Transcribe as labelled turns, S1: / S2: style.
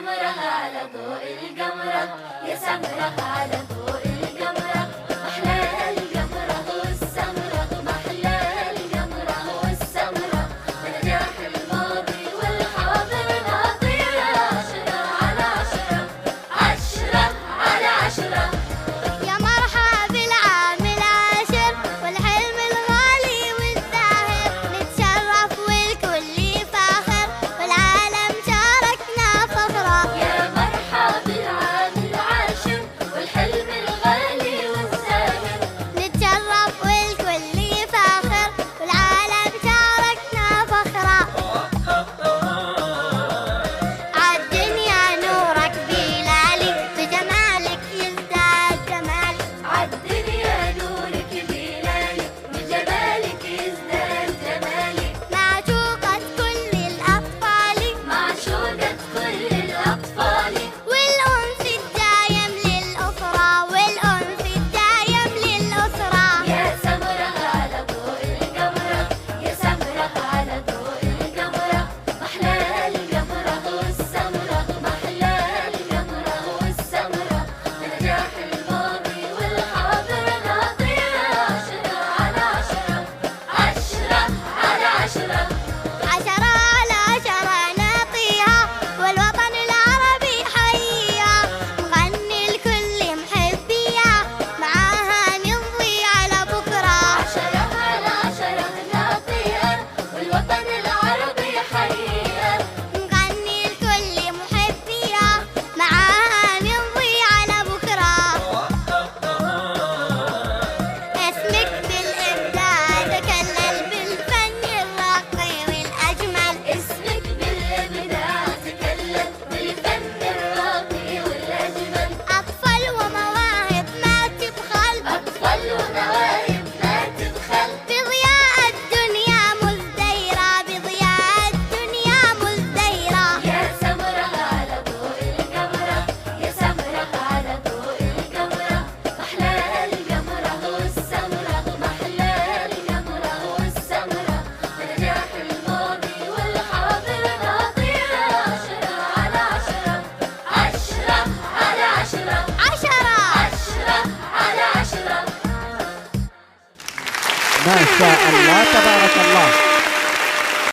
S1: سمرة على ضوء القمرة، يا سمرة على ضوء القمرة، محلى القمرة والسمرة، محلى القمرة والسمرة، نجاح الماضي والحاضر نعطيها 10 على 10، 10 على 10.
S2: يا مرحبا بالعام العاشر والحلم الغالي والزاهر، نتشرف والكل فاخر والعالم شاركنا فخره.
S1: يا مرحبا بالعام العاشر والحلم الغالي والزاهر،
S2: نتشرف والكل فاخر والعالم شاركنا فخره. عالدنيا نورك بلالي، بجمالك يزداد جمالي.
S1: عالدنيا نورك بلالي، بجمالك يزداد جمالي.
S2: معشوقة كل الأطفال،
S1: معشوقة كل الأطفال،
S2: والأنس الدايم للأسرة، والأنس الدايم للأسرة.
S1: يا سمرة على ضوء القمرة، يا سمرة على ضوء القمرة، محلى القمرة والسمرة، محلى القمرة والسمرة، نجاح الماضي والحاضر نعطيها 10 على 10، 10 على 10.
S2: 10 على 10 نعطيها، والوطن العربي حيها، نغني لكل محبيها، معاها نمضي على بكرة.
S1: 10 على 10 نعطيها، والوطن العربي حيها،
S2: نغني لكل محبيها، معاها نمضي على بكرة. اسمك بالإبداع تكلل بالفن الراقي والأجمل.
S1: اسمك بالإبداع تكلم بالفن الراقي والأجمل.
S2: أطفال ومواهب ما تبخل،
S1: أطفال ومواهب لا تبخل،
S2: بضياء الدنيا مزديرة، بضياء الدنيا مزديرة.
S1: يا سمرة على ضوء القمرة، يا سمرة على ضوء القمرة، محلى القمرة والسمرة، محلى القمرة والسمرة، نجاح الماضي والحاضر نعطيها 10 على 10، 10 على 10،
S2: 10
S1: 10 على 10.
S3: ما شاء الله تبارك الله.